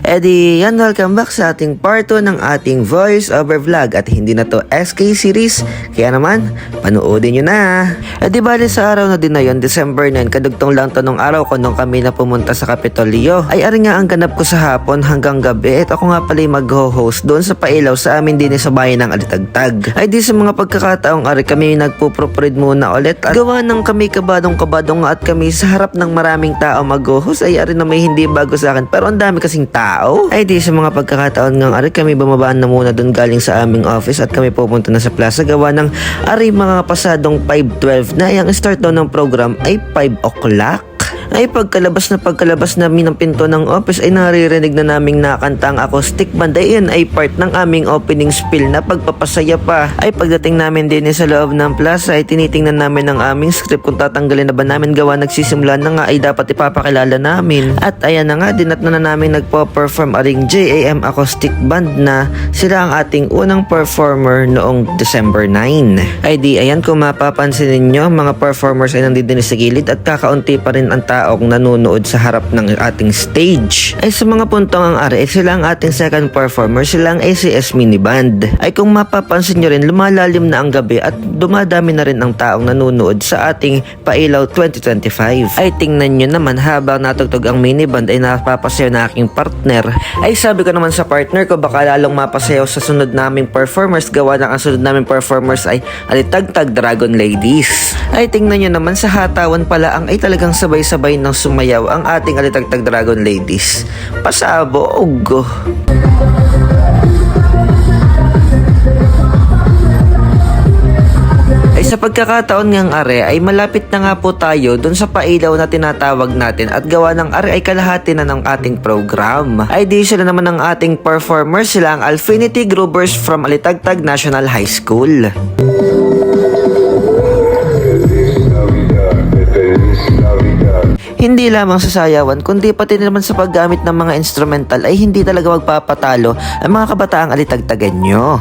Edi yan, welcome back sa ating part 2 ng ating voice over vlog. At hindi na to SK series, kaya naman, panuodin nyo na. Edi bali sa araw na din na yun, December 9, kadugtong lang to nung araw ko nung kami na pumunta sa Kapitolyo. Ay ari nga ang ganap ko sa hapon hanggang gabi. At ako nga pala mag-host doon sa pailaw sa amin din sa bayan ng Alitagtag. Ay di sa mga pagkakataong ari kami nagpo-proofread muna ulit. At gawa ng kami kabadong-kabadong at kami sa harap ng maraming tao mag-host. Ay ari na may hindi bago sa akin, pero ang dami kasing tao. Ay di sa mga pagkakataon ng ari kami bumabaan na muna doon galing sa aming office at kami pupunta na sa plaza gawa ng ari mga pasadong 5:12 na ang start daw ng program ay 5 o'clock. Ay pagkalabas namin ng pinto ng office ay naririnig na naming nakanta ang acoustic band. Ay yun ay part ng aming opening spiel na pagpapasaya pa. Ay pagdating namin din sa loob ng plaza ay tinitingnan namin ang aming script kung tatanggalin na ba namin gawa nagsisimula na nga ay dapat ipapakilala namin. At ayan na nga dinat na namin nagpo-perform aring JAM acoustic band na sila ang ating unang performer noong December 9. Ay di ayan kung mapapansin ninyo mga performers ay nandito sa gilid at kakaunti pa rin ang taong nanonood sa harap ng ating stage. Ay sa mga puntong ang ari, sila ang ating second performer, sila ang ACS Mini Band. Ay kung mapapansin nyo rin, lumalalim na ang gabi at dumadami na rin ang taong nanonood sa ating Pailaw 2025. Ay tingnan nyo naman habang natugtog ang mini band ay napapasayaw na aking partner. Ay sabi ko naman sa partner ko baka lalong mapasayaw sa sunod naming performers gawa ng ang sunod naming performers ay Alitagtag Dragon Ladies. Ay tingnan nyo naman sa hatawan pala ang ay talagang sabay-sabay nang sumayaw ang ating Alitagtag Dragon Ladies. Pasabog! Ay sa pagkakataon ngang are ay malapit na nga po tayo dun sa pailaw na tinatawag natin at gawa ng are ay kalahati na ng ating program. Ay di sila naman ang ating performers, sila ang Alfinity Groovers from Alitagtag National High School. Hindi lamang sa sayawan, kundi pati naman sa paggamit ng mga instrumental ay hindi talaga magpapatalo ang mga kabataang Alitagtagenyo.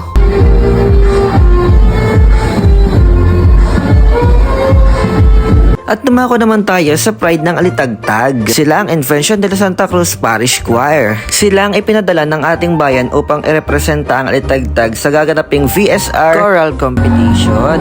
At dumako naman tayo sa Pride ng Alitagtag. Sila ang Invention de la Santa Cruz Parish Choir. Sila ang ipinadala ng ating bayan upang irepresenta ang Alitagtag sa gaganaping VSR Choral Competition.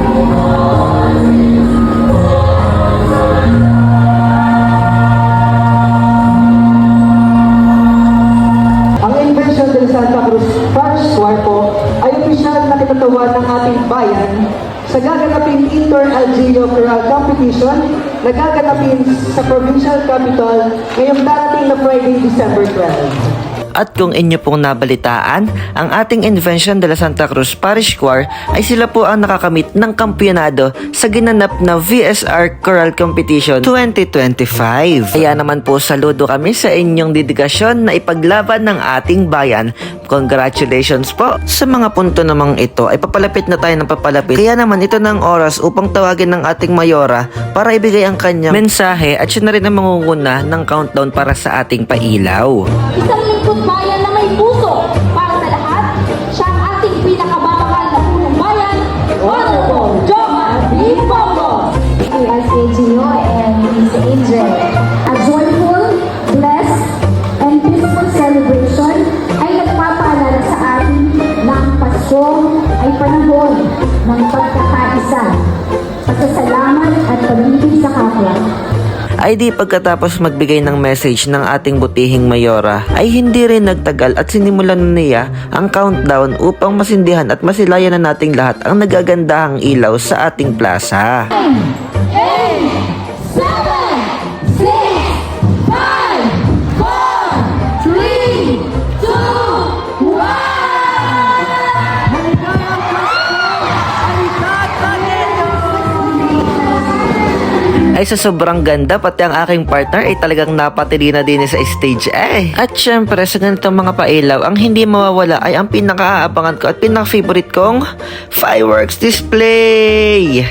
Santa Cruz Parish Choir po ay opisyal na kinatuwa ng ating bayan sa gaganaping Inter-Algeo Choral Competition na gaganapin sa Provincial Capital ngayong darating na Friday, December 12. At kung inyo pong nabalitaan, ang ating Invention de la Santa Cruz Parish Choir ay sila po ang nakakamit ng kampyonado sa ginanap na VSR Choral Competition 2025. Kaya naman po saludo kami sa inyong dedikasyon na ipaglaban ng ating bayan. Congratulations po! Sa mga punto namang ito ay papalapit na tayo ng papalapit. Kaya naman ito na ang oras upang tawagin ng ating mayora para ibigay ang kanyang mensahe at siya na rin ang mangunguna ng countdown para sa ating pailaw. Isang lingkod bayan na may puso para sa lahat. Siya ang ating pinakamamahal na punong bayan, Honorable Joman B. Bongo. SAGO and Miss Angel. A joyful, blessed, and peaceful celebration ay nagpapaalala sa atin na ang Pasko ay panahon ng pagkakaisa, pasasalamat at pag-ibig sa kapwa. Ay di pagkatapos magbigay ng message ng ating butihing mayora ay hindi rin nagtagal at sinimulan na niya ang countdown upang masindihan at masilayan na nating lahat ang nagagandahang ilaw sa ating plaza. 8, 7, 6, 5, 4, 3, 2, 1. Ay sa sobrang ganda, pati ang aking partner ay talagang napatili na din sa stage At syempre sa ganitong mga pailaw, ang hindi mawawala ay ang pinaka-aabangan ko at pinaka-favorite kong fireworks display.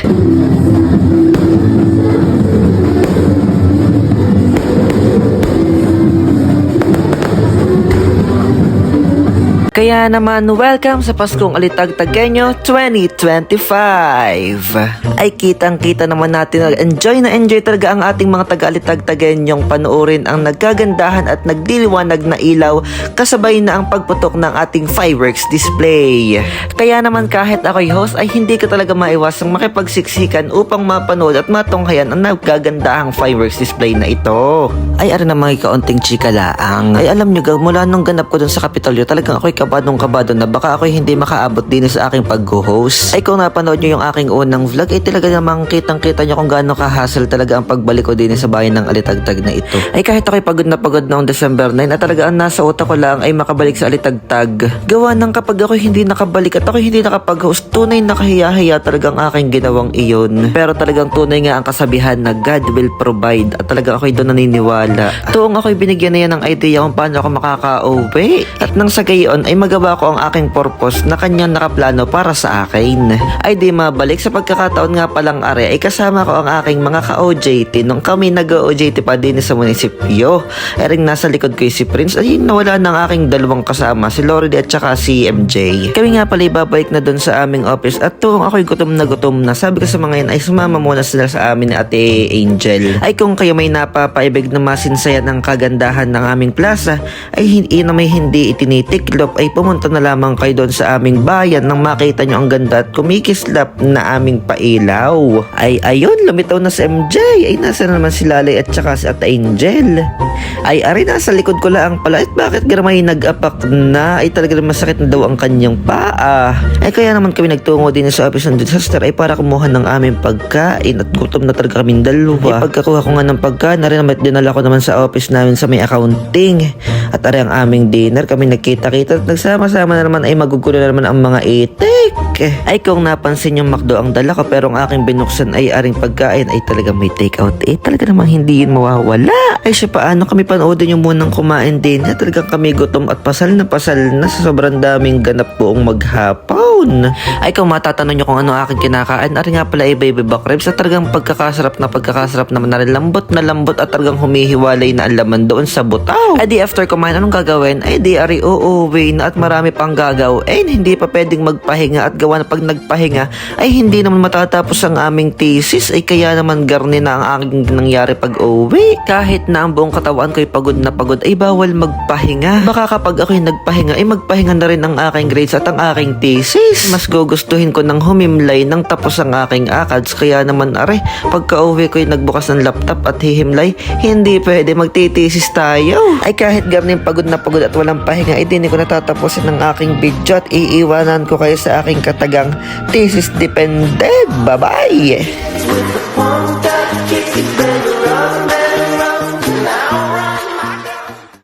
Kaya naman, welcome sa Paskong Alitagtagenyo 2025. Ay kitang-kita naman natin na enjoy talaga ang ating mga taga-Alitagtagenyong panoorin ang nagkagandahan at nagdiliwanag na ilaw kasabay na ang pagputok ng ating fireworks display. Kaya naman kahit ako'y host ay hindi ka talaga maiwasang makipagsiksikan upang mapanood at matunghayan ang nagkagandahang fireworks display na ito. Ay ara na mga kaunting chika laang. Ay alam nyo mula nung ganap ko dun sa Kapitolyo talagang ako'y kabadong-kabado na baka ako'y hindi makaabot din sa aking pag-host. Ay kung napanood nyo yung aking unang vlog ay talaga namang kitang-kita nyo kung gaano ka-hassle talaga ang pagbalik ko din sa bayan ng Alitagtag na ito. Ay kahit ako'y pagod na pagod noong December 9 at talaga ang nasa utak ko lang ay makabalik sa Alitagtag. Gawa ng kapag ako'y hindi nakabalik at ako'y hindi nakapag-host, tunay na kahiya-hiya talagang aking ginawang iyon. Pero talagang tunay nga ang kasabihan na God will provide at talaga ako'y doon naniniwala. Tuong ako'y binigyan na yan ng idea kung paano ako makaka-uwi. At nang sa gayon ay magawa ko ang aking purpose na kanyang nakaplano para sa akin. Ay di mabalik sa pagkakataon nga palang are ay kasama ko ang aking mga ka-OJT nung kami nag-OJT pa din sa munisipyo. Ay ring nasa likod ko si Prince ay nawala ng aking dalawang kasama si Lordy at saka si MJ. Kami nga pala ibabalik na doon sa aming office at tuong ako'y gutom na sabi ko sa mga yan ay sumama muna sila sa amin ni Ate Angel. Ay kung kayo may napapaibig na masinsayan ng kagandahan ng aming plaza ay hindi na may hindi itinitiklop ay pumunta na lamang kayo doon sa aming bayan nang makita nyo ang ganda at kumikislap na aming pailaw. Ay ayun, lumitaw na si MJ. Ay nasa na naman si Lalay at saka si Ate Angel. Ay ari nasa likod ko lang pala at bakit garamay nag-apak na ay talaga masakit na daw ang kanyang paa. Ay kaya naman kami nagtungo din sa office ng disaster ay para kumuha ng aming pagkain at gutom na talaga kaming dalawa. Ay pagkakuha ko nga ng pagkain na rin naman dinala ko naman sa office namin sa may accounting at ari ang aming dinner kami nagkita-kita at nagsama-sama na naman ay magugulo na naman ang mga itik. Ay kung napansin yung McDo ang dala ko pero ang aking binuksan ay aring pagkain ay talaga may take out talaga namang hindi yun mawawala. Ay siya paano kami panoodin yung munang kumain din at talagang kami gutom at pasal na sa sobrang daming ganap buong maghapon. Ay kung matatanong nyo kung ano aking kinakain ari nga pala ay baby back ribs at talagang pagkakasarap naman na rin lambot at talagang humihiwalay na ang laman doon sa butaw. Ay di after kumain anong gagawin? Ay di ari uuwi na at marami pang gagawin. Hindi pa pwedeng magpahinga at gawa na pag nagpahinga ay hindi naman matatapos ang aming thesis ay kaya naman garni na ang aking nangyari pag uwi. Kahit na ang buong katawan ko'y pagod na pagod ay bawal magpahinga. Baka kapag ako'y nagpahinga ay magpahinga na rin ang aking grades at ang aking thesis. Mas gugustuhin ko ng humimlay nang tapos ang aking ACADS kaya naman are pagka uwi ko'y nagbukas ng laptop at hihimlay hindi pwede magtitesis tayo. Ay kahit garni pagod na pagod at walang pahinga ay di ko natatapusin ng aking video at iiwanan ko kayo sa aking katagang thesis dependent. Bye-bye!